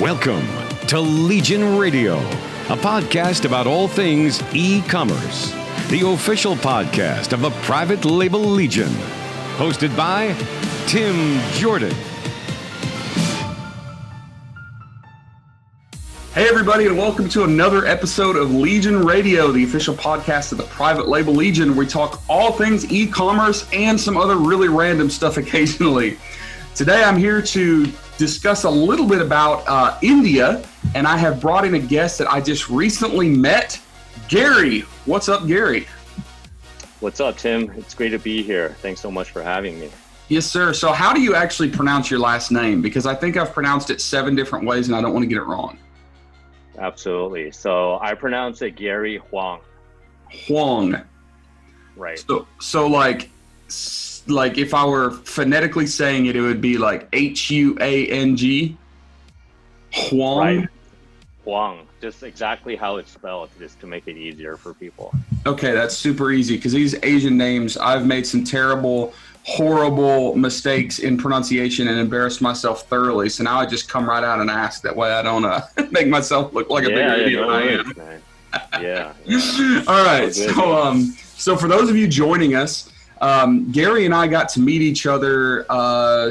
Welcome to Legion Radio, a podcast about all things e-commerce, the official podcast of the private label Legion, hosted by Tim Jordan. Hey everybody, and welcome to another episode of Legion Radio, the official podcast of the private label Legion, where we talk all things e-commerce and some other really random stuff occasionally. Today I'm here to discuss a little bit about India, and I have brought in a guest that I just recently met, Gary. What's up, Gary? What's up, Tim? It's great to be here. Thanks so much for having me. Yes, sir. So how do you actually pronounce your last name? Because I think I've pronounced it 7 different ways and I don't want to get it wrong. Absolutely. So I pronounce it Gary Huang. Huang. Right. So like if I were phonetically saying it, it would be like Huang. Huang. Right. Huang. Just exactly how it's spelled, just to make it easier for people. Okay, that's super easy because these Asian names, I've made some terrible, horrible mistakes in pronunciation and embarrassed myself thoroughly. So now I just come right out and ask. That way I don't make myself look like a bigger idiot than I am. Man. Yeah. All right. So for those of you joining us, Gary and I got to meet each other, I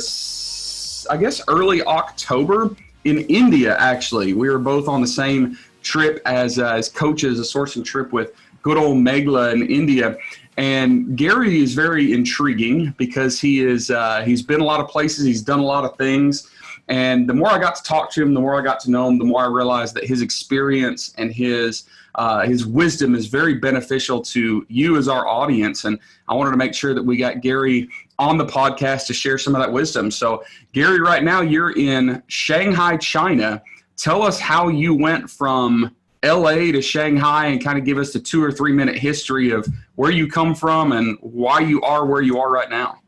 guess early October in India. Actually, we were both on the same trip as coaches, a sourcing trip with good old Megla in India. And Gary is very intriguing because he's been a lot of places. He's done a lot of things. And the more I got to talk to him, the more I got to know him, the more I realized that his experience and his wisdom is very beneficial to you as our audience. And I wanted to make sure that we got Gary on the podcast to share some of that wisdom. So Gary, right now you're in Shanghai, China. Tell us how you went from LA to Shanghai and kind of give us the 2 or 3 minute history of where you come from and why you are where you are right now.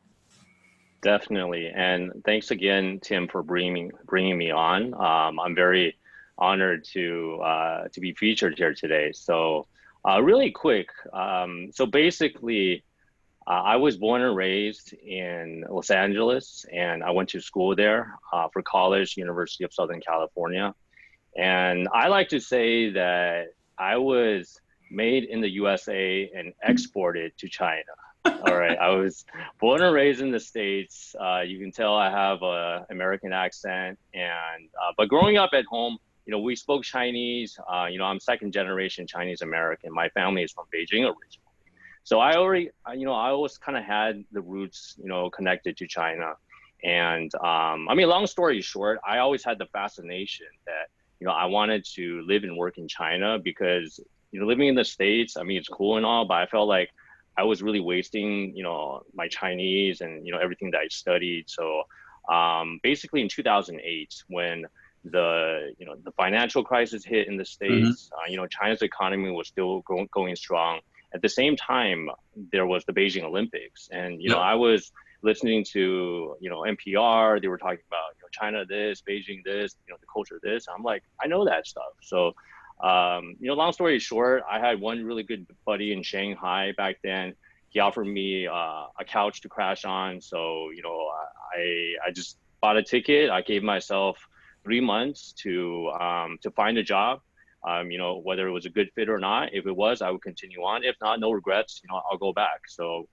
Definitely. And thanks again, Tim, for bringing me on. I'm very honored to be featured here today. So really quick. So basically, I was born and raised in Los Angeles, and I went to school there for college, University of Southern California. And I like to say that I was made in the USA and exported to China. All right. I was born and raised in the States. You can tell I have an American accent. But growing up at home, we spoke Chinese. I'm second generation Chinese American. My family is from Beijing originally. So I always kind of had the roots, connected to China. And long story short, I always had the fascination that I wanted to live and work in China because, living in the States, it's cool and all, but I felt like I was really wasting, my Chinese and, everything that I studied. So basically in 2008, when the financial crisis hit in the States, China's economy was still going strong. At the same time, there was the Beijing Olympics. And, I was listening to, NPR, they were talking about, China this, Beijing this, the culture this. I'm like, I know that stuff. So, long story short, I had one really good buddy in Shanghai back then. He offered me a couch to crash on. So, I just bought a ticket. I gave myself 3 months to find a job, whether it was a good fit or not. If it was, I would continue on. If not, no regrets, I'll go back. So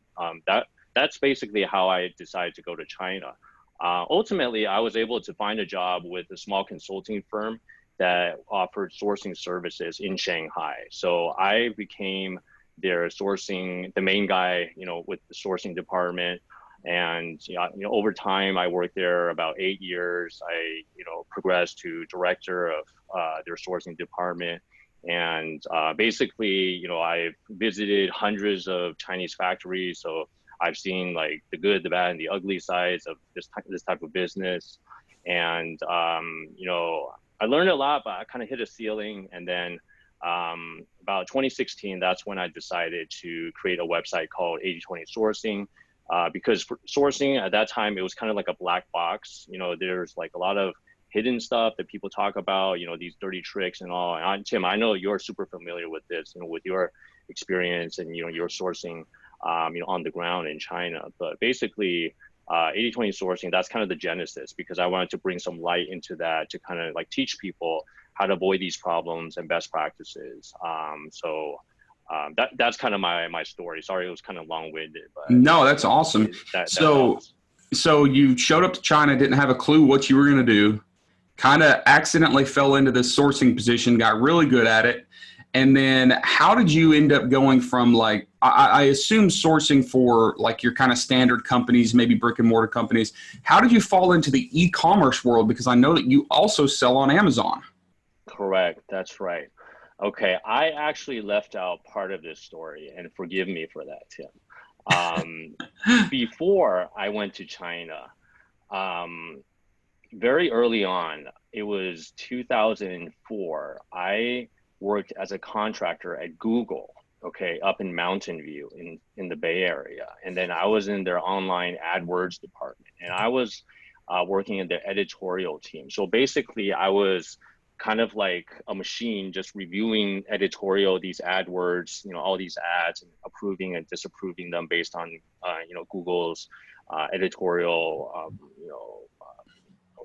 that's basically how I decided to go to China. Ultimately, I was able to find a job with a small consulting firm that offered sourcing services in Shanghai. So I became the main guy, with the sourcing department. And over time, I worked there about 8 years. I progressed to director of their sourcing department. And basically, I've visited hundreds of Chinese factories. So I've seen like the good, the bad, and the ugly sides of this type of business. And, I learned a lot, but I kind of hit a ceiling. And then about 2016, that's when I decided to create a website called 80/20 Sourcing. Because for sourcing at that time, it was kind of like a black box. There's like a lot of hidden stuff that people talk about, these dirty tricks and all. And Tim, I know you're super familiar with this, with your experience and, your sourcing, on the ground in China. But basically, 80/20 sourcing, that's kind of the genesis, because I wanted to bring some light into that to kind of like teach people how to avoid these problems and best practices. That's kind of my story. Sorry, it was kind of long-winded, but no, that's awesome. So you showed up to China, didn't have a clue what you were going to do, kind of accidentally fell into this sourcing position, got really good at it. And then how did you end up going from like, I assume sourcing for like your kind of standard companies, maybe brick and mortar companies. How did you fall into the e-commerce world? Because I know that you also sell on Amazon. Correct. That's right. Okay. I actually left out part of this story, and forgive me for that, Tim. Before I went to China, very early on, it was 2004, I worked as a contractor at Google, okay, up in Mountain View in the Bay Area. And then I was in their online AdWords department, and I was working in the editorial team. So basically I was kind of like a machine, just reviewing editorial, these AdWords, all these ads, and approving and disapproving them based on, Google's editorial,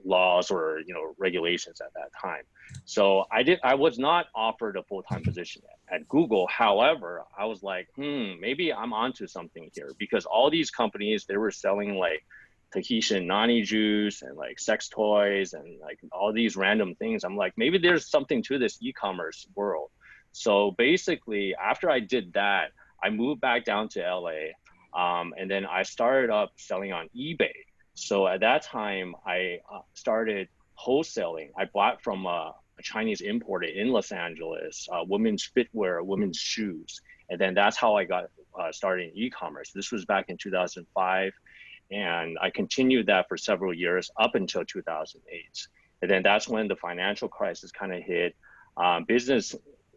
laws or regulations at that time. So I was not offered a full-time position at Google. However, I was like, maybe I'm onto something here, because all these companies, they were selling like Tahitian nani juice and like sex toys and like all these random things. I'm like, maybe there's something to this e-commerce world. So basically, after I did that, I moved back down to LA, and then I started up selling on eBay. So at that time, I started wholesaling. I bought from a Chinese importer in Los Angeles, women's footwear, women's shoes. And then that's how I got started in e-commerce. This was back in 2005. And I continued that for several years up until 2008. And then that's when the financial crisis kind of hit. Business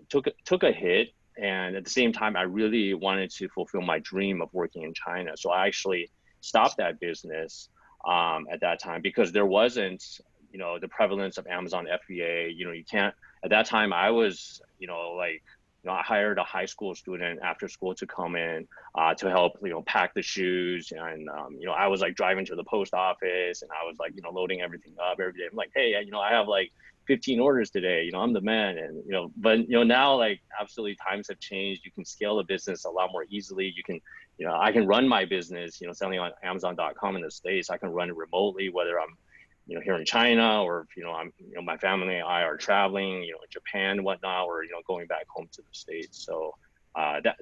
took a hit. And at the same time, I really wanted to fulfill my dream of working in China. So I actually stopped that business at that time, because there wasn't, the prevalence of Amazon FBA. You can't, at that time I was, I hired a high school student after school to come in to help, pack the shoes. And, I was like driving to the post office, and I was like, loading everything up every day. I'm like, hey, I have like 15 orders today, I'm the man. And, but, now like absolutely times have changed. You can scale the business a lot more easily. You can, I can run my business, selling on Amazon.com in the States. I can run it remotely, whether I'm, here in China, or if, I'm, my family and I are traveling, Japan, whatnot, or, going back home to the States. So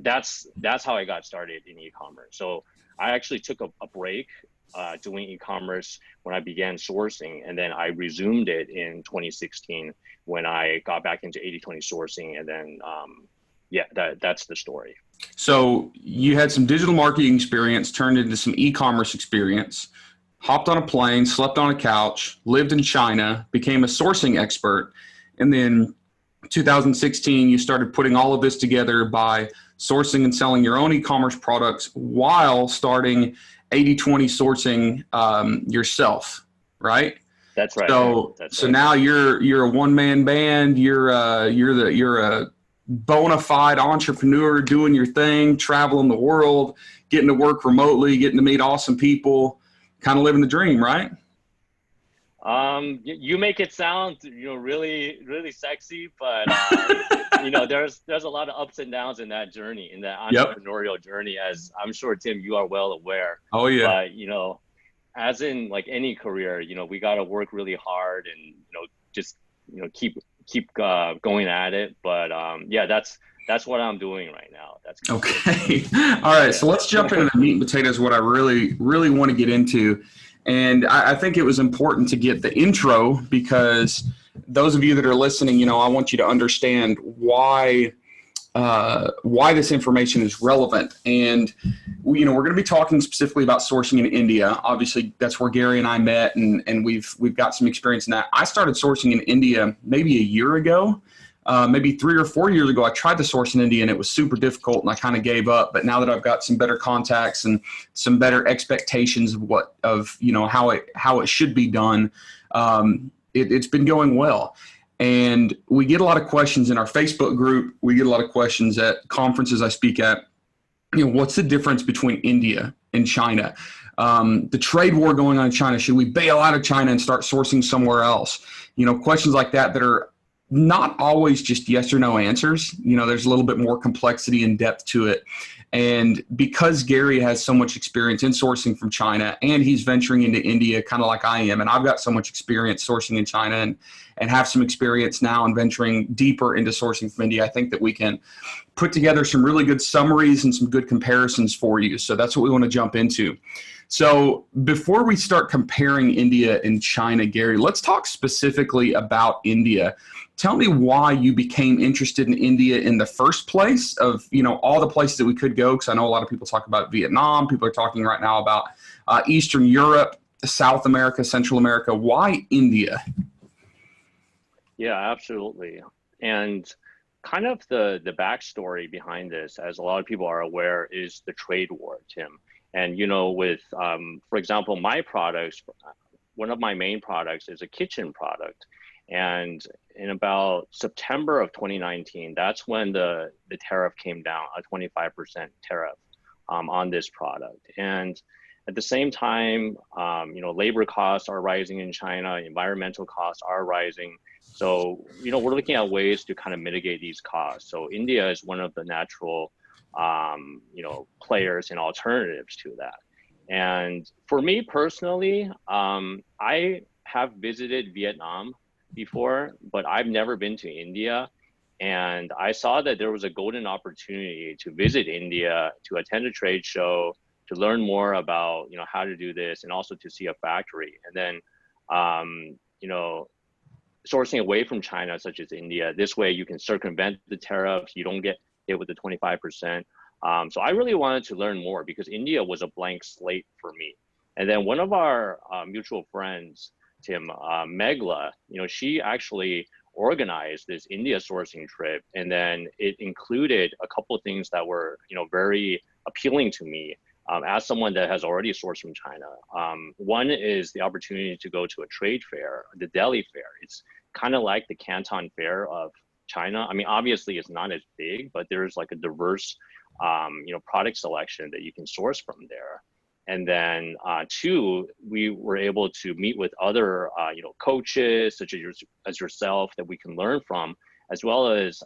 that's how I got started in e-commerce. So I actually took a break doing e-commerce when I began sourcing, and then I resumed it in 2016 when I got back into 80/20 sourcing. And then, that's the story. So you had some digital marketing experience turned into some e-commerce experience, hopped on a plane, slept on a couch, lived in China, became a sourcing expert. And then 2016, you started putting all of this together by sourcing and selling your own e-commerce products while starting 80/20 sourcing yourself, right? That's right. So now you're a one-man band. You're a bona fide entrepreneur doing your thing, traveling the world, getting to work remotely, getting to meet awesome people, kind of living the dream, right? You make it sound, really, really sexy, but there's a lot of ups and downs in that journey, in that entrepreneurial journey, as I'm sure, Tim, you are well aware. Oh yeah. But as in like any career, we got to work really hard and just keep going at it. But that's what I'm doing right now. That's okay. All right. So let's jump into the meat and potatoes. What I really, really want to get into. And I think it was important to get the intro, because those of you that are listening, I want you to understand why this information is relevant. And, we're going to be talking specifically about sourcing in India. Obviously, that's where Gary and I met, and we've got some experience in that. I started sourcing in India maybe a year ago. Maybe 3 or 4 years ago, I tried to source in India, and it was super difficult, and I kind of gave up. But now that I've got some better contacts and some better expectations of how it should be done, it's been going well. And we get a lot of questions in our Facebook group. We get a lot of questions at conferences I speak at. What's the difference between India and China? The trade war going on in China. Should we bail out of China and start sourcing somewhere else? Questions like that are not always just yes or no answers. There's a little bit more complexity and depth to it. And because Gary has so much experience in sourcing from China, and he's venturing into India kind of like I am, and I've got so much experience sourcing in China and have some experience now in venturing deeper into sourcing from India, I think that we can put together some really good summaries and some good comparisons for you. So that's what we want to jump into. So before we start comparing India and China, Gary, let's talk specifically about India. Tell me why you became interested in India in the first place of, all the places that we could go, because I know a lot of people talk about Vietnam. People are talking right now about Eastern Europe, South America, Central America. Why India? Yeah, absolutely. And kind of the backstory behind this, as a lot of people are aware, is the trade war, Tim. And, with, for example, my products, one of my main products is a kitchen product. And in about September of 2019, that's when the tariff came down, a 25% tariff on this product. And at the same time, labor costs are rising in China, environmental costs are rising. So, we're looking at ways to kind of mitigate these costs. So India is one of the natural, players and alternatives to that. And for me personally, I have visited Vietnam before, but I've never been to India. And I saw that there was a golden opportunity to visit India, to attend a trade show, to learn more about, how to do this, and also to see a factory. And then, sourcing away from China, such as India, this way you can circumvent the tariffs, you don't get hit with the 25%. So I really wanted to learn more because India was a blank slate for me. And then one of our mutual friends, Tim, Megla, she actually organized this India sourcing trip, and then it included a couple of things that were, very appealing to me as someone that has already sourced from China. One is the opportunity to go to a trade fair, the Delhi Fair. It's kind of like the Canton Fair of China. I mean, obviously it's not as big, but there's like a diverse, product selection that you can source from there. And then two, we were able to meet with other, coaches such as yourself that we can learn from, as well as,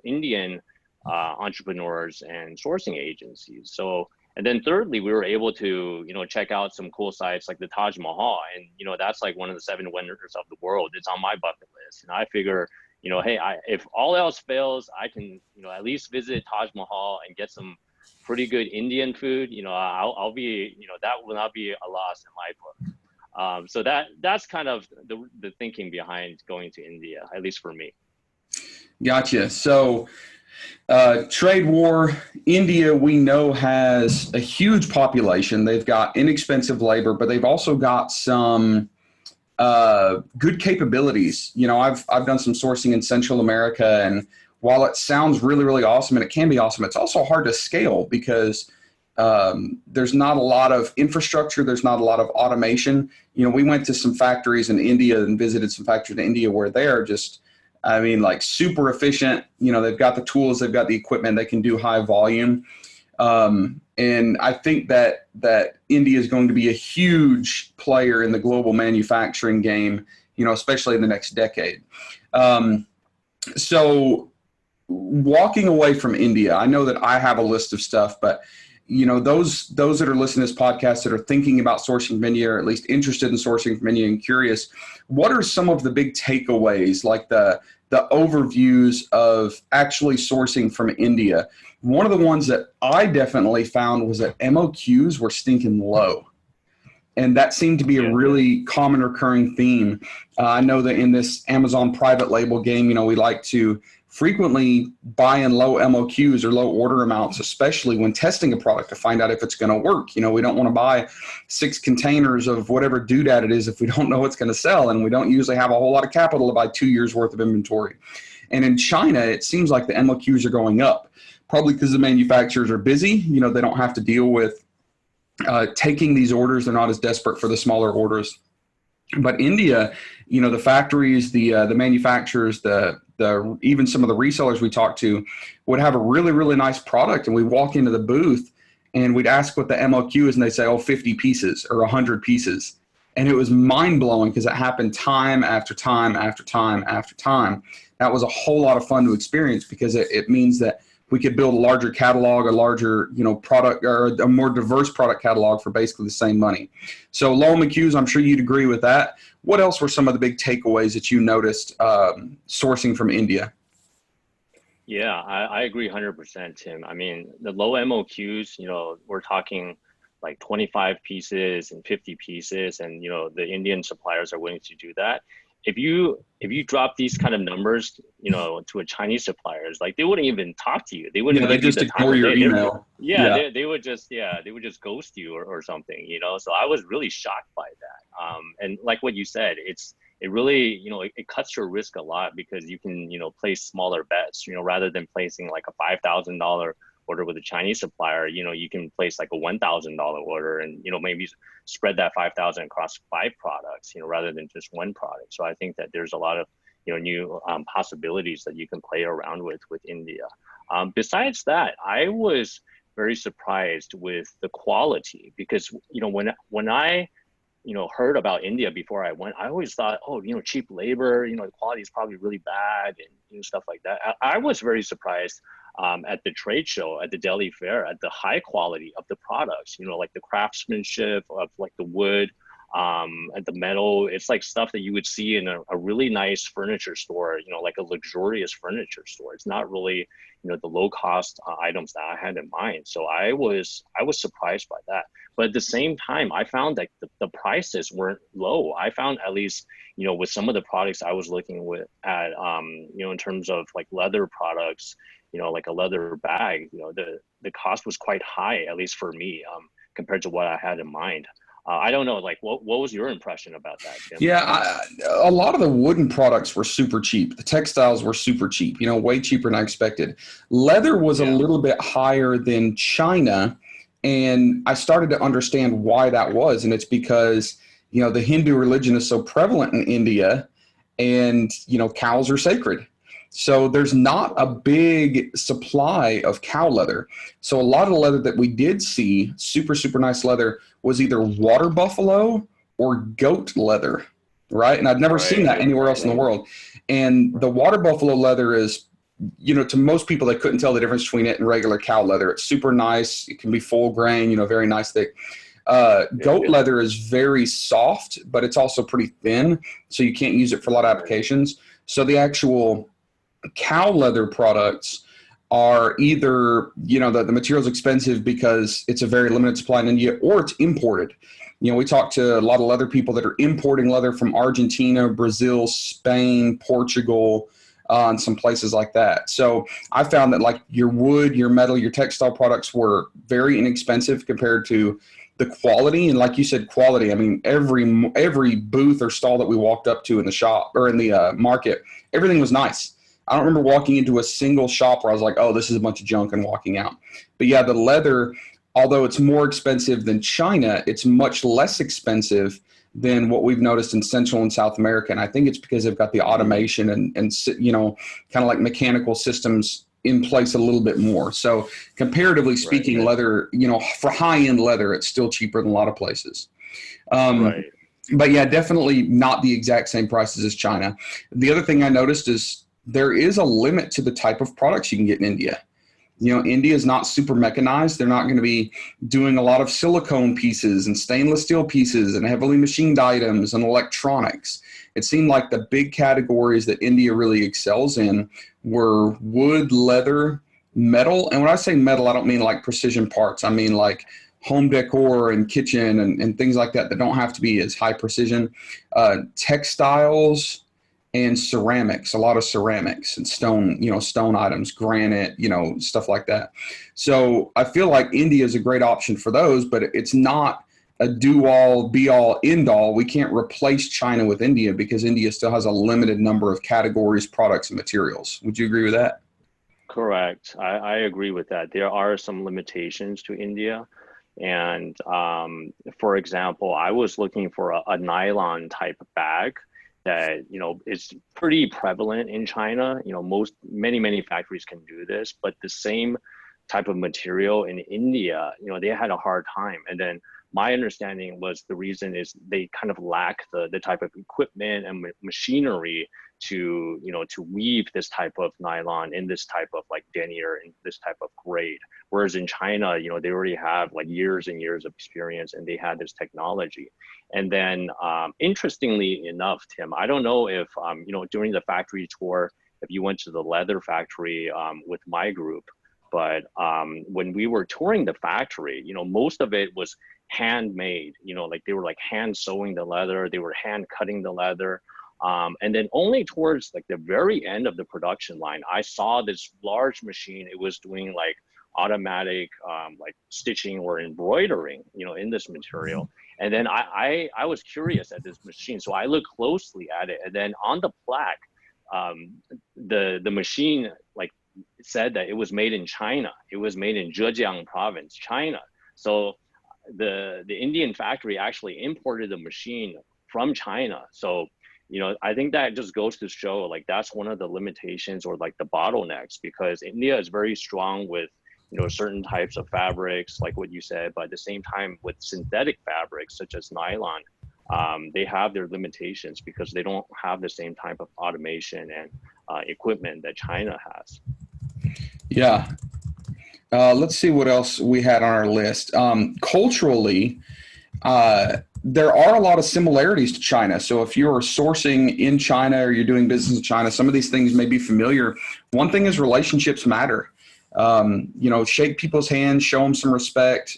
Indian entrepreneurs and sourcing agencies. So, and then thirdly, we were able to, check out some cool sites like the Taj Mahal. And, that's like one of the 7 wonders of the world. It's on my bucket list. And I figure, hey, if all else fails, I can, at least visit Taj Mahal and get some pretty good Indian food. I'll be, that will not be a loss in my book. So that's kind of the thinking behind going to India, at least for me. Gotcha. So trade war, India, we know, has a huge population. They've got inexpensive labor, but they've also got some good capabilities. I've done some sourcing in Central America, and while it sounds really, really awesome, and it can be awesome, it's also hard to scale because there's not a lot of infrastructure. There's not a lot of automation. We went to some factories in India and visited some factories in India where they're just, like super efficient. They've got the tools, they've got the equipment, they can do high volume. And I think that India is going to be a huge player in the global manufacturing game, especially in the next decade. So walking away from India, I know that I have a list of stuff, but those that are listening to this podcast that are thinking about sourcing from India, or at least interested in sourcing from India and curious, what are some of the big takeaways, like the overviews of actually sourcing from India? One of the ones that I definitely found was that MOQs were stinking low. And that seemed to be a really common recurring theme. I know that in this Amazon private label game, we like to frequently buy in low MOQs or low order amounts, especially when testing a product to find out if it's going to work. We don't want to buy 6 containers of whatever doodad it is if we don't know what's going to sell, and we don't usually have a whole lot of capital to buy 2 years worth of inventory. And in China, it seems like the MOQs are going up, probably because the manufacturers are busy. They don't have to deal with taking these orders. They're not as desperate for the smaller orders. But India, the factories, the manufacturers, the even some of the resellers we talked to would have a really, really nice product, and we walk into the booth and we'd ask what the MOQ is, and they'd say, oh, 50 pieces or 100 pieces. And it was mind-blowing because it happened time after time after time after time. That was a whole lot of fun to experience because it means that we could build a larger catalog, a larger, product, or a more diverse product catalog for basically the same money. So low MOQs, I'm sure you'd agree with that. What else were some of the big takeaways that you noticed sourcing from India? Yeah, I agree 100%, Tim. I mean, the low MOQs, we're talking like 25 pieces and 50 pieces, and the Indian suppliers are willing to do that. If you drop these kind of numbers, to a Chinese suppliers, like they wouldn't even talk to you. They wouldn't they just ignore your email. They would just ghost you or something, So I was really shocked by that. And like what you said, it really, it cuts your risk a lot because you can, place smaller bets, rather than placing like a $5,000 order with a Chinese supplier, you can place like a $1,000 order and, maybe spread that 5,000 across 5 products, rather than just one product. So I think that there's a lot of, new possibilities that you can play around with India. Besides that, I was very surprised with the quality because, when I heard about India before I went, I always thought, oh, cheap labor, the quality is probably really bad and stuff like that. I was very surprised at the trade show, at the Delhi fair, at the high quality of the products, like the craftsmanship of like the wood and the metal. It's like stuff that you would see in a really nice furniture store, like a luxurious furniture store. It's not really, the low cost items that I had in mind. So I was surprised by that. But at the same time, I found that the prices weren't low. I found, at least, with some of the products I was looking at, in terms of like leather products, like a leather bag, the cost was quite high, at least for me, compared to what I had in mind. I don't know, like what was your impression about that, Tim? Yeah, a lot of the wooden products were super cheap. The textiles were super cheap, way cheaper than I expected. Leather was a little bit higher than China, and I started to understand why that was. And it's because, the Hindu religion is so prevalent in India, and, cows are sacred. So there's not a big supply of cow leather. So a lot of the leather that we did see, super, super nice leather, was either water buffalo or goat leather, right? And I've never seen that anywhere else in the world. And the water buffalo leather is, to most people, they couldn't tell the difference between it and regular cow leather. It's super nice. It can be full grain, very nice, thick. Goat leather is very soft, but it's also pretty thin, so you can't use it for a lot of applications. So the actual cow leather products are either, the material's expensive because it's a very limited supply in India, or it's imported. We talk to a lot of leather people that are importing leather from Argentina, Brazil, Spain, Portugal, and some places like that. So I found that like your wood, your metal, your textile products were very inexpensive compared to the quality. And like you said, quality, I mean, every booth or stall that we walked up to in the shop or in the market, everything was nice. I don't remember walking into a single shop where I was like, oh, this is a bunch of junk, and walking out. But yeah, the leather, although it's more expensive than China, it's much less expensive than what we've noticed in Central and South America. And I think it's because they've got the automation and kind of like mechanical systems in place a little bit more. So comparatively speaking, leather, for high-end leather, it's still cheaper than a lot of places. But yeah, definitely not the exact same prices as China. The other thing I noticed is there is a limit to the type of products you can get in India. India is not super mechanized. They're not going to be doing a lot of silicone pieces and stainless steel pieces and heavily machined items and electronics. It seemed like the big categories that India really excels in were wood, leather, metal. And when I say metal, I don't mean like precision parts. I mean like home decor and kitchen and things like that don't have to be as high precision. Textiles and ceramics, a lot of ceramics and stone items, granite, stuff like that. So I feel like India is a great option for those, but it's not a do-all, be-all, end-all. We can't replace China with India because India still has a limited number of categories, products, and materials. Would you agree with that? Correct. I agree with that. There are some limitations to India. And for example, I was looking for a nylon type bag that is pretty prevalent in China. Many factories can do this, but the same type of material in India, they had a hard time. And then my understanding was the reason is they kind of lack the type of equipment and machinery to weave this type of nylon in this type of like denier in this type of grade. Whereas in China, they already have like years and years of experience, and they had this technology. And then interestingly enough, Tim, I don't know if during the factory tour, if you went to the leather factory with my group, but when we were touring the factory, most of it was handmade, like they were like hand sewing the leather, they were hand cutting the leather. And then only towards like the very end of the production line, I saw this large machine. It was doing like automatic like stitching or embroidering, in this material. And then I was curious at this machine, so I looked closely at it. And then on the plaque, the machine like said that it was made in China. It was made in Zhejiang province, China. So the Indian factory actually imported the machine from China. So I think that just goes to show like that's one of the limitations or like the bottlenecks, because India is very strong with certain types of fabrics, like what you said, but at the same time with synthetic fabrics such as nylon, they have their limitations because they don't have the same type of automation and equipment that China has. Yeah. Let's see what else we had on our list. Culturally, there are a lot of similarities to China. So if you're sourcing in China or you're doing business in China, some of these things may be familiar. One thing is relationships matter. Shake people's hands, show them some respect,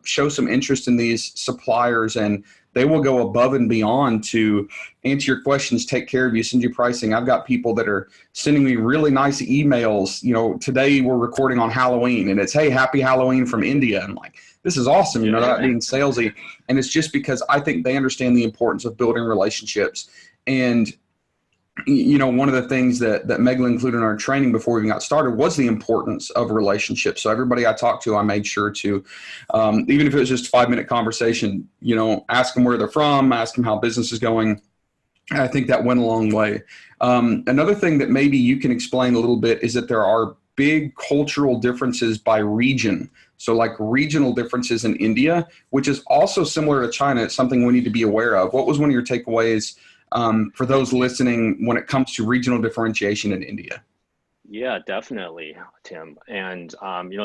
show some interest in these suppliers, and they will go above and beyond to answer your questions, take care of you, send you pricing. I've got people that are sending me really nice emails. Today we're recording on Halloween, and it's, hey, happy Halloween from India. I'm like, this is awesome, not being salesy. And it's just because I think they understand the importance of building relationships. And one of the things that Megan included in our training before we even got started was the importance of relationships. So everybody I talked to, I made sure to, even if it was just a 5-minute conversation, ask them where they're from, ask them how business is going. And I think that went a long way. Another thing that maybe you can explain a little bit is that there are big cultural differences by region. So like regional differences in India, which is also similar to China. It's something we need to be aware of. What was one of your takeaways for those listening when it comes to regional differentiation in India? Yeah, definitely, Tim. And,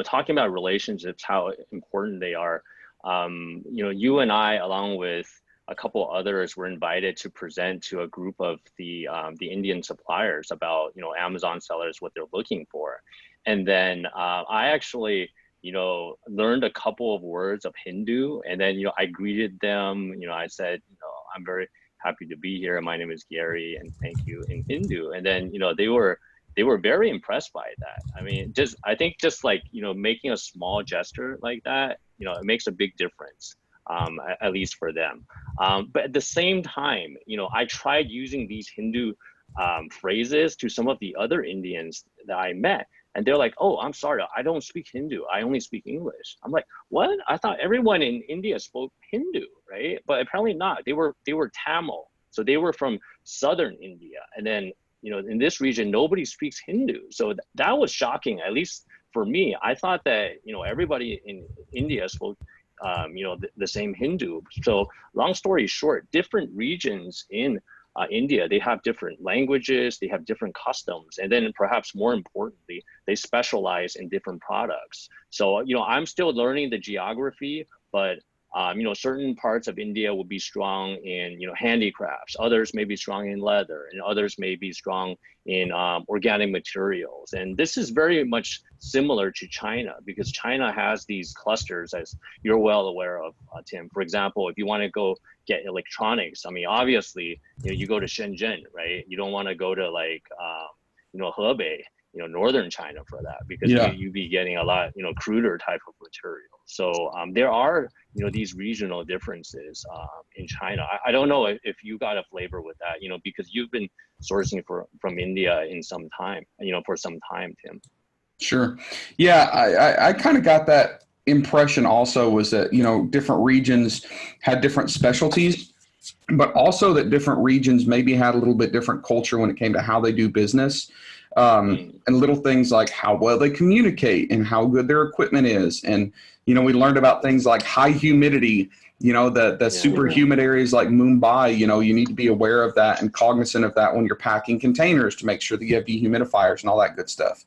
talking about relationships, how important they are, you and I, along with a couple others, were invited to present to a group of the Indian suppliers about, Amazon sellers, what they're looking for. And then I actually, learned a couple of words of Hindu, and then, I greeted them, I said, I'm very happy to be here. My name is Gary, and thank you in Hindu. And then, they were very impressed by that. I mean, I think like, making a small gesture like that, it makes a big difference, at least for them. But at the same time, I tried using these Hindu phrases to some of the other Indians that I met. And they're like, oh, I'm sorry, I don't speak Hindu. I only speak English. I'm like, what? I thought everyone in India spoke Hindu, right? But apparently not. They were Tamil. So they were from southern India. And then, in this region, nobody speaks Hindu. So that was shocking, at least for me. I thought that, everybody in India spoke, the same Hindu. So long story short, different regions in India, they have different languages, they have different customs, and then perhaps more importantly, they specialize in different products. So, I'm still learning the geography, but certain parts of India will be strong in, handicrafts. Others may be strong in leather, and others may be strong in organic materials. And this is very much similar to China, because China has these clusters, as you're well aware of, Tim. For example, if you want to go get electronics, I mean, obviously, you go to Shenzhen, right? You don't want to go to like, Hebei, northern China for that, because you'd be getting a lot, cruder type of material. So there are, these regional differences in China. I don't know if you got a flavor with that, because you've been sourcing from India in some time, for some time, Tim. Sure. Yeah, I kind of got that impression also, was that, different regions had different specialties, but also that different regions maybe had a little bit different culture when it came to how they do business. And little things like how well they communicate and how good their equipment is. And, we learned about things like high humidity, the super humid areas like Mumbai, you need to be aware of that and cognizant of that when you're packing containers to make sure that you have dehumidifiers and all that good stuff.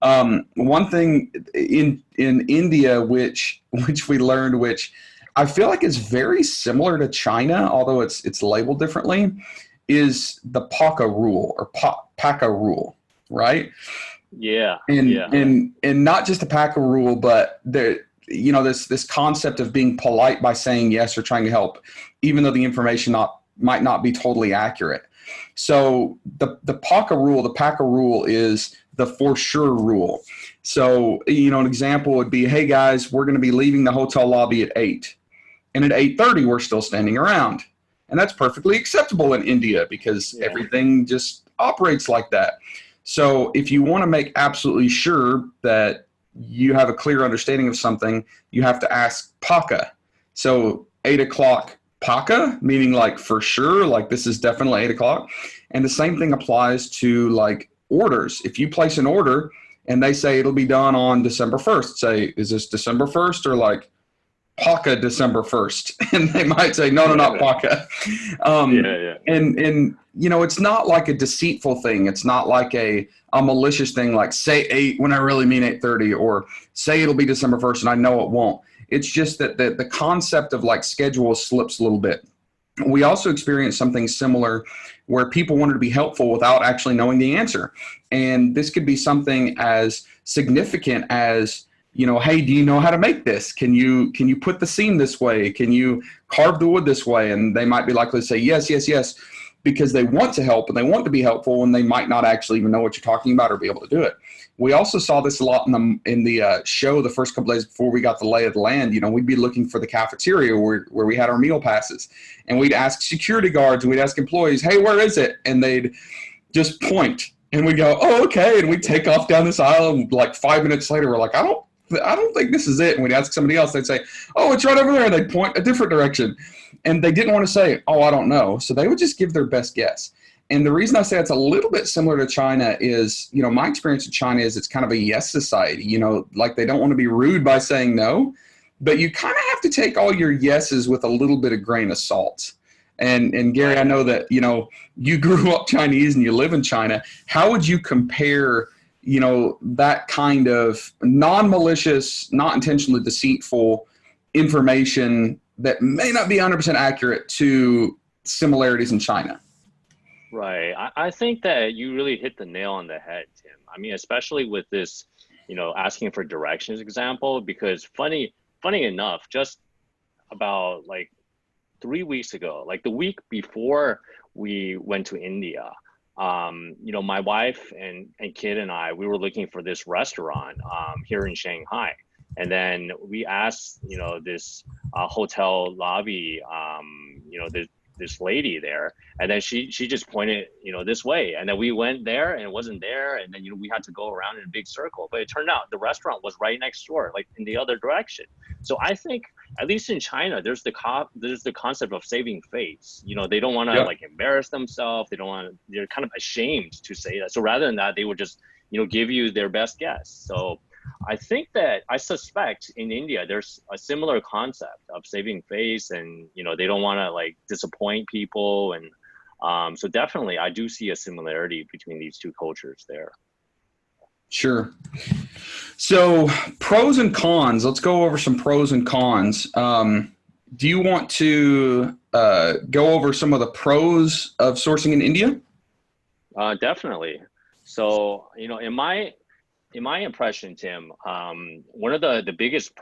One thing in India, which we learned, which I feel like is very similar to China, although it's labeled differently, is the PACA rule or PACA rule, right? Yeah. And not just the PACA rule, but this concept of being polite by saying yes or trying to help, even though the information might not be totally accurate. So the PACA rule is the for sure rule. So, an example would be, hey guys, we're going to be leaving the hotel lobby at 8. And at 8:30, we're still standing around. And that's perfectly acceptable in India because everything just operates like that. So if you want to make absolutely sure that you have a clear understanding of something, you have to ask PACA. So 8 o'clock PACA, meaning like for sure, like this is definitely 8 o'clock. And the same thing applies to like orders. If you place an order and they say it'll be done on December 1st, say, is this December 1st or like PACA December 1st? And they might say, no, not PACA. And it's not like a deceitful thing. It's not like a malicious thing, like say 8 when I really mean 8:30, or say it'll be December 1st and I know it won't. It's just that the concept of like schedule slips a little bit. We also experienced something similar where people wanted to be helpful without actually knowing the answer. And this could be something as significant as, hey, do you know how to make this? Can you put the seam this way? Can you carve the wood this way? And they might be likely to say yes, because they want to help and they want to be helpful, and they might not actually even know what you're talking about or be able to do it. We also saw this a lot in the show the first couple days before we got the lay of the land. We'd be looking for the cafeteria where we had our meal passes, and we'd ask security guards and we'd ask employees, hey, where is it? And they'd just point, and we'd go, oh, okay. And we'd take off down this aisle, and like 5 minutes later, we're like, I don't think this is it. And we'd ask somebody else. They'd say, oh, it's right over there. And they'd point a different direction. And they didn't want to say, oh, I don't know. So they would just give their best guess. And the reason I say it's a little bit similar to China is, my experience in China is it's kind of a yes society. Like they don't want to be rude by saying no, but you kind of have to take all your yeses with a little bit of grain of salt. And Gary, I know that, you grew up Chinese and you live in China. How would you compare that kind of non-malicious, not intentionally deceitful information that may not be 100% accurate to similarities in China? Right. I think that you really hit the nail on the head, Tim. I mean, especially with this, asking for directions example, because funny enough, just about like 3 weeks ago, like the week before we went to India, my wife and kid and I, we were looking for this restaurant here in Shanghai. And then we asked, this hotel lobby, this lady there, and then she just pointed, this way. And then we went there and it wasn't there. And then, we had to go around in a big circle, but it turned out the restaurant was right next door, like in the other direction. So I think, at least in China, there's the concept of saving face. They don't want to like embarrass themselves. They're kind of ashamed to say that. So rather than that, they would just, give you their best guess. So I think that I suspect in India, there's a similar concept of saving face, and, they don't want to like disappoint people. And so definitely I do see a similarity between these two cultures there. Sure. So pros and cons, let's go over some pros and cons. Do you want to go over some of the pros of sourcing in India? Definitely. So, in my impression, Tim, one of the biggest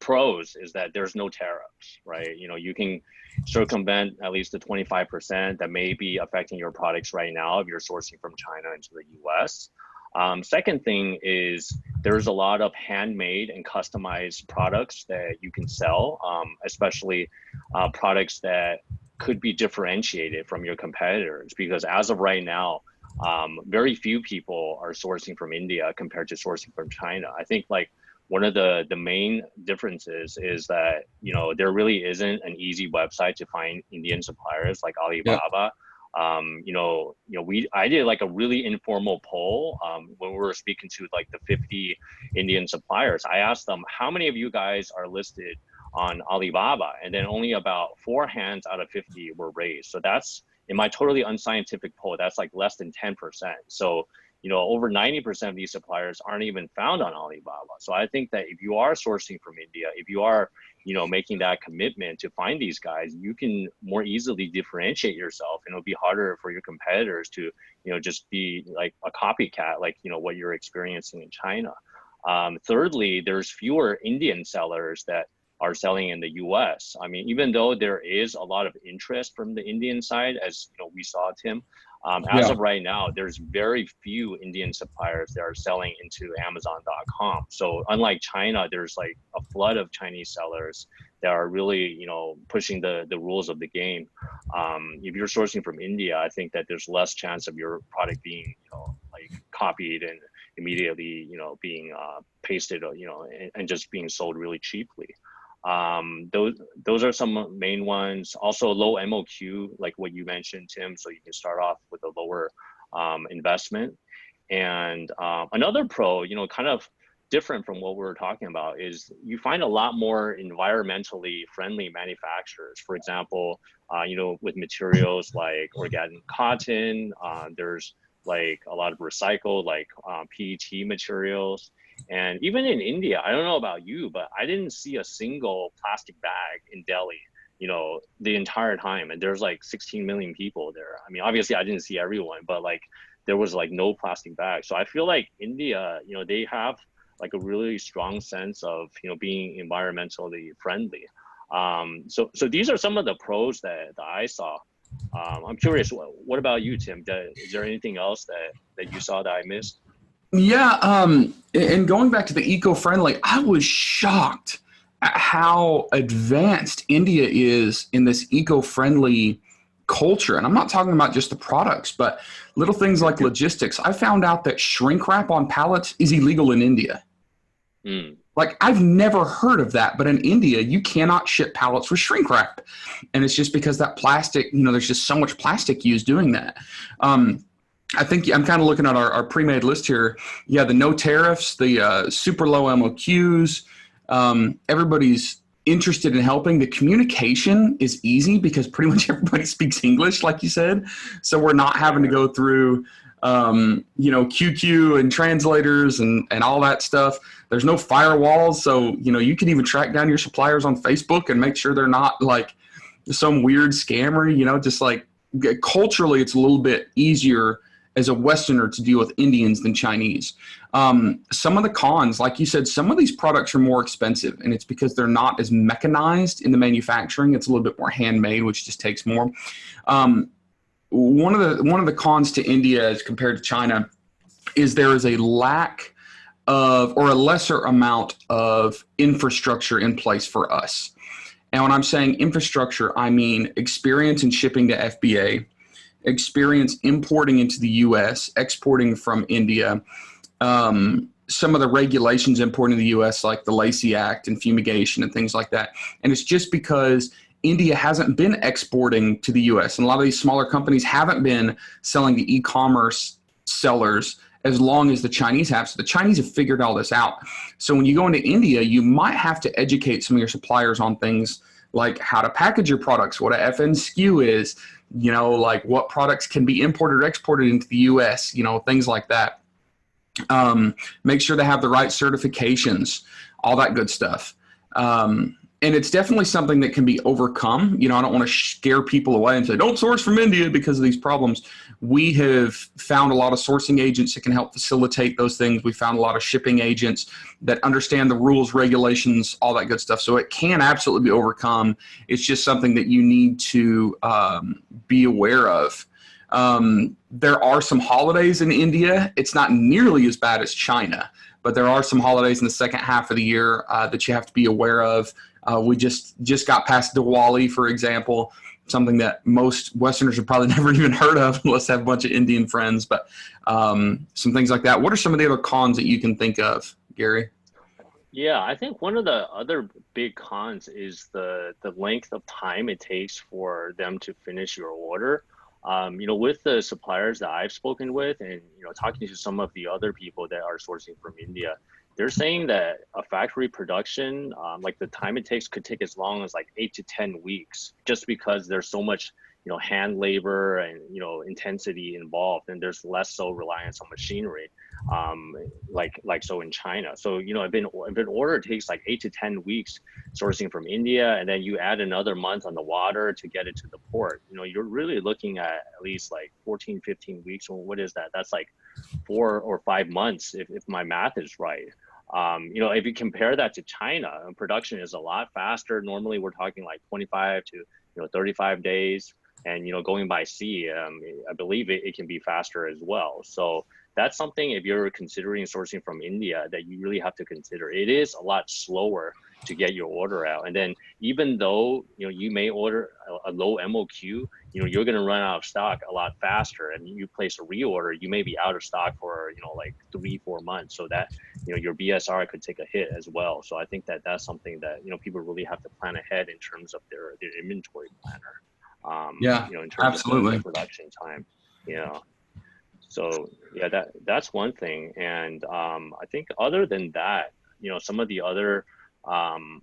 pros is that there's no tariffs, right? You can circumvent at least the 25% that may be affecting your products right now if you're sourcing from China into the US. Second thing is there's a lot of handmade and customized products that you can sell, especially products that could be differentiated from your competitors, because as of right now, very few people are sourcing from India compared to sourcing from China. I think like one of the main differences is that, there really isn't an easy website to find Indian suppliers like Alibaba. I did like a really informal poll when we were speaking to like the 50 Indian suppliers. I asked them, how many of you guys are listed on Alibaba? And then only about 4 hands out of 50 were raised. So that's, in my totally unscientific poll, that's like less than 10%. So, over 90% of these suppliers aren't even found on Alibaba. So I think that if you are sourcing from India, if you are, making that commitment to find these guys, you can more easily differentiate yourself, and it'll be harder for your competitors to, just be like a copycat, like, what you're experiencing in China. Thirdly, there's fewer Indian sellers that are selling in the US. I mean, even though there is a lot of interest from the Indian side, as we saw, Tim, as of right now, there's very few Indian suppliers that are selling into Amazon.com. So unlike China, there's like a flood of Chinese sellers that are really, pushing the rules of the game. If you're sourcing from India, I think that there's less chance of your product being, like copied and immediately, being pasted, and just being sold really cheaply. Those are some main ones. Also low MOQ, like what you mentioned, Tim, so you can start off with a lower investment. And another pro, kind of different from what we were talking about, is you find a lot more environmentally friendly manufacturers. For example, with materials like organic cotton, there's like a lot of recycled, like PET materials. And even in India, I don't know about you, but I didn't see a single plastic bag in Delhi, the entire time. And there's like 16 million people there. I mean, obviously I didn't see everyone, but like there was like no plastic bag. So I feel like India, they have like a really strong sense of, being environmentally friendly. So these are some of the pros that I saw. I'm curious, what about you, Tim? Is there anything else that you saw that I missed? Yeah, and going back to the eco-friendly, I was shocked at how advanced India is in this eco-friendly culture. And I'm not talking about just the products, but little things like logistics. I found out that shrink wrap on pallets is illegal in India. Like, I've never heard of that, but in India, you cannot ship pallets with shrink wrap. And it's just because that plastic, there's just so much plastic used doing that. I think I'm kind of looking at our pre-made list here. Yeah, the no tariffs, the super low MOQs. Everybody's interested in helping. The communication is easy because pretty much everybody speaks English, like you said. So we're not having to go through, QQ and translators and all that stuff. There's no firewalls. So, you can even track down your suppliers on Facebook and make sure they're not like some weird scammer, just like culturally, it's a little bit easier as a Westerner to deal with Indians than Chinese. Some of the cons, like you said, some of these products are more expensive, and it's because they're not as mechanized in the manufacturing. It's a little bit more handmade, which just takes more. One of the cons to India as compared to China is there is a lack of, or a lesser amount of infrastructure in place for us. And when I'm saying infrastructure, I mean experience in shipping to FBA, experience importing into the U.S., exporting from India, some of the regulations importing to the U.S., like the Lacey Act and fumigation and things like that. And it's just because India hasn't been exporting to the U.S. And a lot of these smaller companies haven't been selling to e-commerce sellers as long as the Chinese have. So the Chinese have figured all this out. So when you go into India, you might have to educate some of your suppliers on things like how to package your products, what a FN SKU is, like what products can be imported or exported into the U.S., things like that. Make sure they have the right certifications, all that good stuff. And it's definitely something that can be overcome. I don't want to scare people away and say, don't source from India because of these problems. We have found a lot of sourcing agents that can help facilitate those things. We found a lot of shipping agents that understand the rules, regulations, all that good stuff. So it can absolutely be overcome. It's just something that you need to be aware of. There are some holidays in India. It's not nearly as bad as China, but there are some holidays in the second half of the year that you have to be aware of. We just got past Diwali, for example, something that most Westerners have probably never even heard of unless they have a bunch of Indian friends, but some things like that. What are some of the other cons that you can think of, Gary? Yeah, I think one of the other big cons is the length of time it takes for them to finish your order. With the suppliers that I've spoken with and, talking to some of the other people that are sourcing from India, they're saying that a factory production, like the time it takes could take as long as like 8 to 10 weeks, just because there's so much, hand labor and, intensity involved, and there's less so reliance on machinery, like so in China. So, if an order takes like 8 to 10 weeks sourcing from India, and then you add another month on the water to get it to the port, you're really looking at least like 14, 15 weeks. Well, what is that? That's like 4 or 5 months if my math is right. If you compare that to China, production is a lot faster. Normally we're talking like 25 to 35 days. And, going by sea, I believe it can be faster as well. So that's something, if you're considering sourcing from India, that you really have to consider. It is a lot slower to get your order out. And then even though, you may order a low MOQ, you're going to run out of stock a lot faster. And you place a reorder, you may be out of stock for, like 3-4 months. So that, your BSR could take a hit as well. So I think that that's something that, people really have to plan ahead in terms of their inventory planner. In terms absolutely. of the production time. So yeah, that's one thing. And I think other than that, some of the other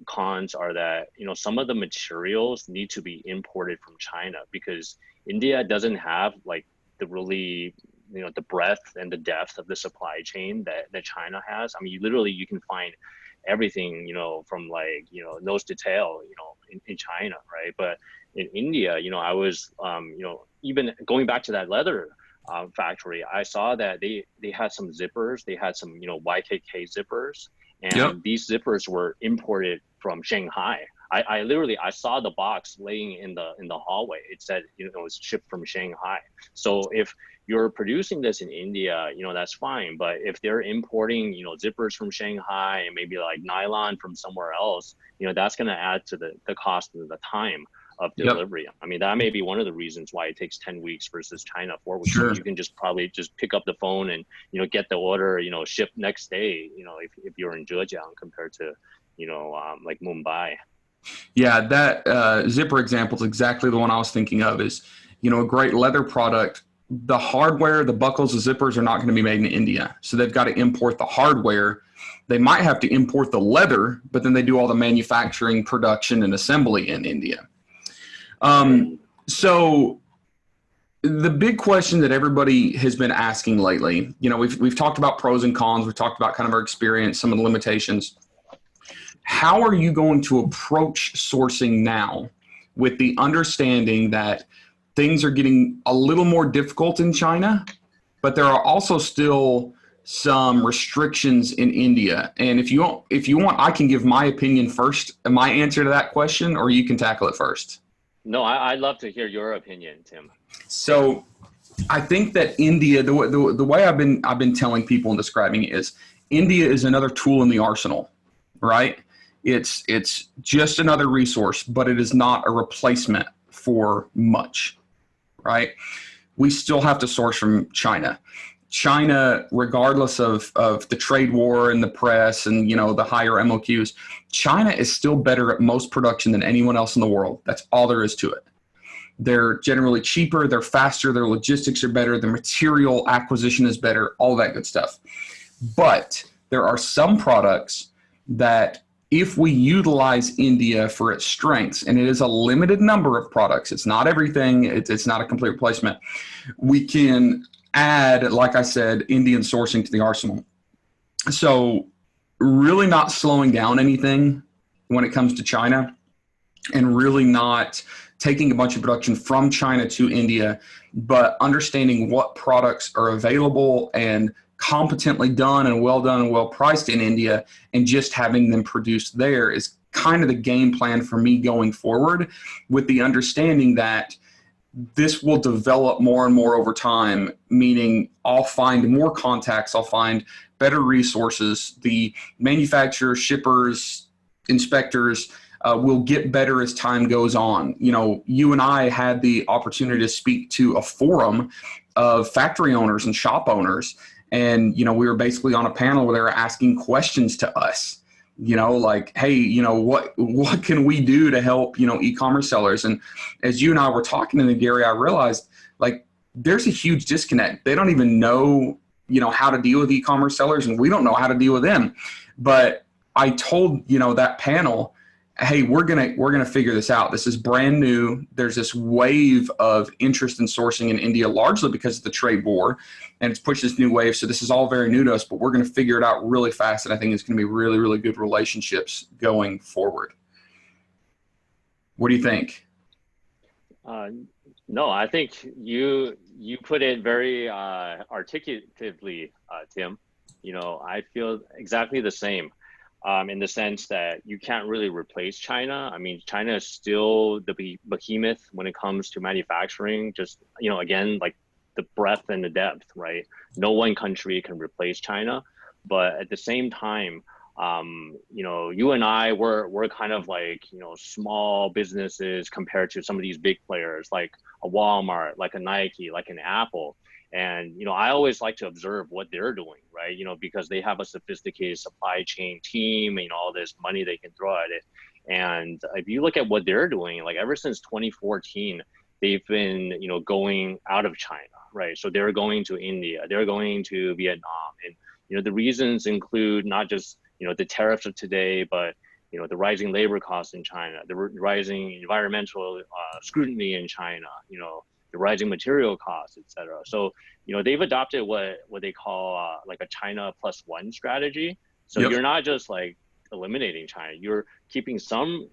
cons are that, some of the materials need to be imported from China, because India doesn't have like the really, the breadth and the depth of the supply chain that China has. I mean, you can find everything, from like, nose to tail, in China, right? But in India, I was, even going back to that leather factory, I saw that they had some zippers, they had some, YKK zippers, and these zippers were imported from Shanghai. I literally saw the box laying in the hallway. It said, it was shipped from Shanghai. So if you're producing this in India, that's fine. But if they're importing, zippers from Shanghai and maybe like nylon from somewhere else, that's going to add to the cost and the time of delivery. I mean, that may be one of the reasons why it takes 10 weeks versus China 4 weeks. Sure. You can probably just pick up the phone and, get the order, shipped next day, if you're in Zhejiang compared to, like Mumbai. Yeah, that zipper example is exactly the one I was thinking of. Is, a great leather product, the hardware, the buckles, the zippers are not going to be made in India. So they've got to import the hardware. They might have to import the leather, but then they do all the manufacturing, production, and assembly in India. So the big question that everybody has been asking lately, we've talked about pros and cons. We've talked about kind of our experience, some of the limitations. How are you going to approach sourcing now with the understanding that things are getting a little more difficult in China, but there are also still some restrictions in India? And if you want, I can give my opinion first, my answer to that question, or you can tackle it first. No, I'd love to hear your opinion, Tim. So I think that India, the way I've been telling people and describing it is, India is another tool in the arsenal, right? It's just another resource, but it is not a replacement for much, right? We still have to source from China. China, regardless of the trade war and the press and, the higher MOQs, China is still better at most production than anyone else in the world. That's all there is to it. They're generally cheaper, they're faster, their logistics are better, the material acquisition is better, all that good stuff. But there are some products that, if we utilize India for its strengths, and it is a limited number of products, it's not everything, it's not a complete replacement, we can add, like I said, Indian sourcing to the arsenal. So really not slowing down anything when it comes to China, and really not taking a bunch of production from China to India, but understanding what products are available and competently done and well priced in India, and just having them produced there is kind of the game plan for me going forward, with the understanding that this will develop more and more over time, meaning I'll find more contacts, I'll find better resources, the manufacturers, shippers, inspectors will get better as time goes on. You and I had the opportunity to speak to a forum of factory owners and shop owners, and we were basically on a panel where they were asking questions to us. Like, hey, what can we do to help, e-commerce sellers? And as you and I were talking to them, Gary, I realized, like there's a huge disconnect. They don't even know, how to deal with e-commerce sellers, and we don't know how to deal with them. But I told, that panel, hey, we're gonna figure this out. This is brand new. There's this wave of interest in sourcing in India, largely because of the trade war, and it's pushed this new wave. So this is all very new to us, but we're gonna figure it out really fast, and I think it's gonna be really, really good relationships going forward. What do you think? No, I think you put it very articulatively, Tim. I feel exactly the same. In the sense that you can't really replace China. I mean, China is still the behemoth when it comes to manufacturing. Just, again, like the breadth and the depth, right? No one country can replace China. But at the same time, you and I, we're kind of like, small businesses compared to some of these big players like a Walmart, like a Nike, like an Apple. And, I always like to observe what they're doing, right? Because they have a sophisticated supply chain team, and, all this money they can throw at it. And if you look at what they're doing, like ever since 2014, they've been, going out of China, right? So they're going to India, they're going to Vietnam. And, the reasons include not just, the tariffs of today, but, the rising labor costs in China, the rising environmental scrutiny in China, the rising material costs, et cetera. So, they've adopted what they call like a China plus one strategy. So You're not just like eliminating China, you're keeping some,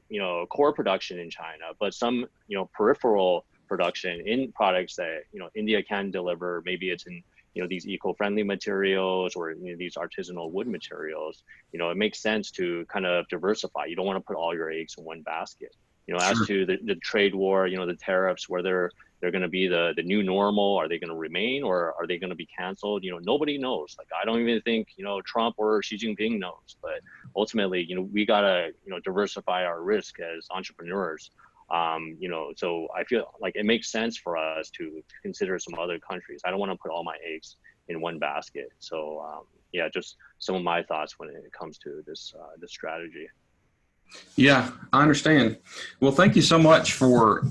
core production in China, but some, peripheral production in products that, India can deliver. Maybe it's in, these eco-friendly materials or these artisanal wood materials. It makes sense to kind of diversify. You don't want to put all your eggs in one basket. As to the trade war, the tariffs, whether they're going to be the new normal, are they going to remain, or are they going to be canceled? Nobody knows. Like, I don't even think, Trump or Xi Jinping knows. But ultimately, we got to, diversify our risk as entrepreneurs. So I feel like it makes sense for us to consider some other countries. I don't want to put all my eggs in one basket. So just some of my thoughts when it comes to this strategy. Yeah, I understand. Well, thank you so much for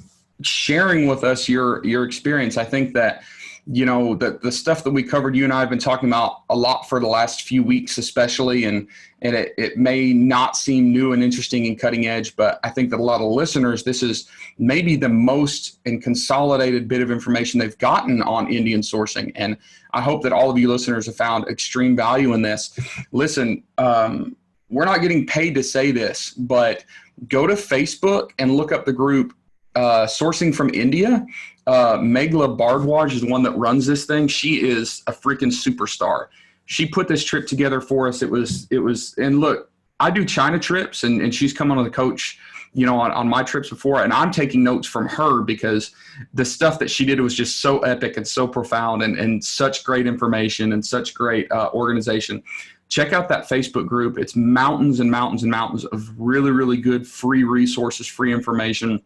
sharing with us your experience. I think that, the stuff that we covered, you and I have been talking about a lot for the last few weeks, especially, and it may not seem new and interesting and cutting edge, but I think that a lot of listeners, this is maybe the most and consolidated bit of information they've gotten on Indian sourcing. And I hope that all of you listeners have found extreme value in this. Listen, we're not getting paid to say this, but go to Facebook and look up the group Sourcing from India. Megla Bardwaj is the one that runs this thing. She is a freaking superstar. She put this trip together for us. It was, and look, I do China trips, and she's come on the coach, on my trips before, and I'm taking notes from her because the stuff that she did was just so epic and so profound, and such great information and such great organization. Check out that Facebook group. It's mountains and mountains and mountains of really, really good free resources, free information.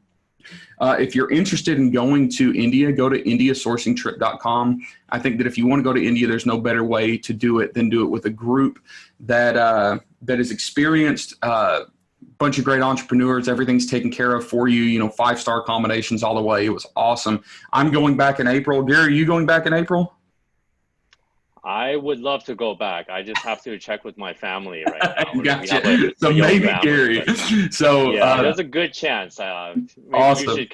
If you're interested in going to India, go to indiasourcingtrip.com. I think that if you want to go to India, there's no better way to do it than do it with a group that is experienced, bunch of great entrepreneurs. Everything's taken care of for you, 5-star accommodations all the way. It was awesome. I'm going back in April. Gary, are you going back in April? I would love to go back. I just have to check with my family right now. Gotcha. So maybe Gary. So yeah, there's a good chance. Maybe awesome. You should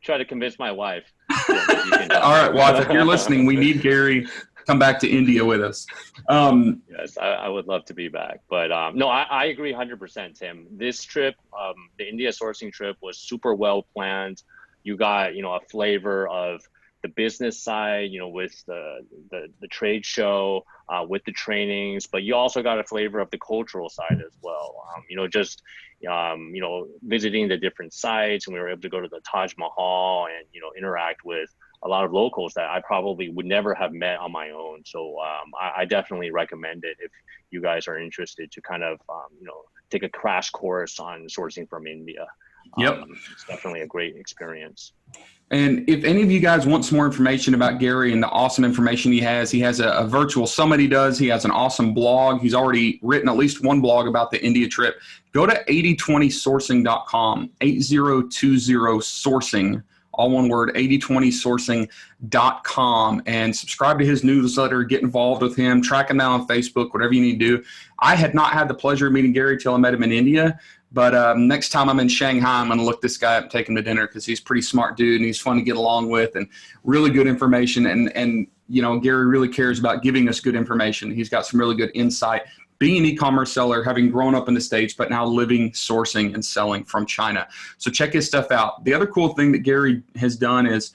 try to convince my wife. All right, wife, if you're listening, we need Gary come back to India with us. Yes, I would love to be back. But no, I agree 100%, Tim. This trip, the India sourcing trip, was super well planned. You got, a flavor of the business side, with the trade show, with the trainings, but you also got a flavor of the cultural side as well. Visiting the different sites, and we were able to go to the Taj Mahal and, interact with a lot of locals that I probably would never have met on my own. So I definitely recommend it if you guys are interested to kind of, take a crash course on sourcing from India. Yep. It's definitely a great experience. And if any of you guys want some more information about Gary and the awesome information he has a virtual summit he does. He has an awesome blog. He's already written at least one blog about the India trip. Go to 8020sourcing.com, 8020sourcing, all one word, 8020sourcing.com, and subscribe to his newsletter, get involved with him, track him down on Facebook, whatever you need to do. I had not had the pleasure of meeting Gary till I met him in India, but next time I'm in Shanghai, I'm going to look this guy up and take him to dinner because he's a pretty smart dude and he's fun to get along with and really good information. And you know, Gary really cares about giving us good information. He's got some really good insight. Being an e-commerce seller, having grown up in the States, but now living, sourcing, and selling from China. So check his stuff out. The other cool thing that Gary has done is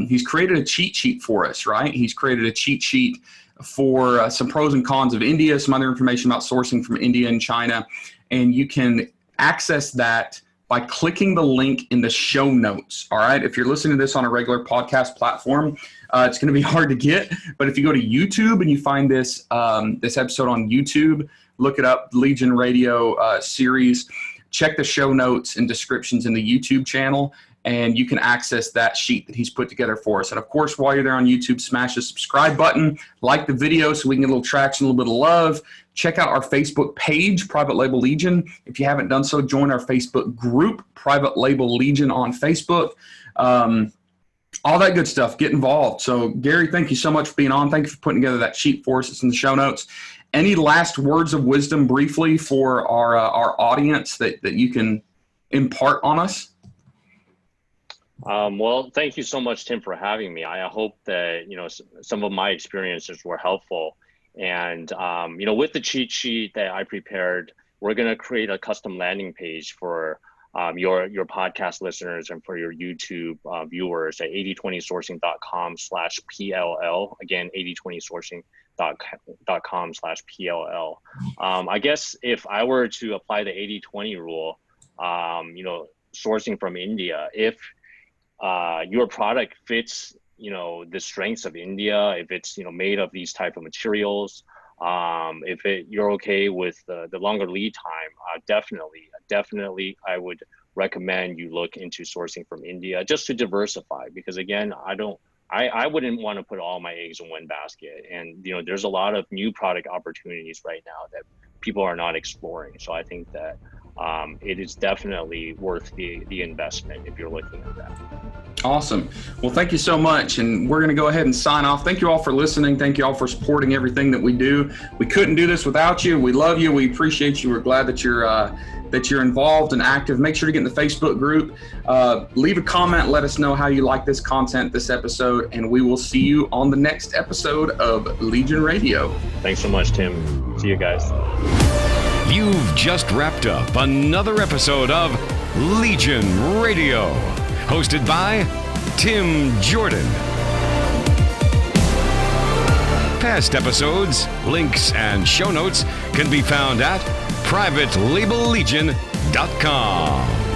he's created a cheat sheet for us, right? He's created a cheat sheet for some pros and cons of India, some other information about sourcing from India and China. And you can access that by clicking the link in the show notes, all right? If you're listening to this on a regular podcast platform, it's going to be hard to get. But if you go to YouTube and you find this this episode on YouTube, look it up, Legion Radio series, check the show notes and descriptions in the YouTube channel, and you can access that sheet that he's put together for us. And of course, while you're there on YouTube, smash the subscribe button, like the video so we can get a little traction, a little bit of love. Check out our Facebook page, Private Label Legion. If you haven't done so, join our Facebook group, Private Label Legion on Facebook. All that good stuff. Get involved. So, Gary, thank you so much for being on. Thank you for putting together that sheet for us. It's in the show notes. Any last words of wisdom briefly for our audience that you can impart on us? Well, thank you so much, Tim, for having me. I hope that, some of my experiences were helpful. And, with the cheat sheet that I prepared, we're going to create a custom landing page for your podcast listeners and for your YouTube viewers at 8020sourcing.com/PLL. Again, 8020sourcing.com/PLL. I guess if I were to apply the 80-20 rule, sourcing from India, if your product fits the strengths of India, if it's made of these type of materials, if you're okay with the longer lead time, definitely I would recommend you look into sourcing from India just to diversify, because again, I wouldn't want to put all my eggs in one basket, and there's a lot of new product opportunities right now that people are not exploring. So I think that it is definitely worth the investment if you're looking at that. Awesome. Well, thank you so much. And we're going to go ahead and sign off. Thank you all for listening. Thank you all for supporting everything that we do. We couldn't do this without you. We love you. We appreciate you. We're glad that you're involved and active. Make sure to get in the Facebook group. Leave a comment. Let us know how you like this content, this episode, and we will see you on the next episode of Legion Radio. Thanks so much, Tim. See you guys. You've just wrapped up another episode of Legion Radio, hosted by Tim Jordan. Past episodes, links, and show notes can be found at privatelabellegion.com.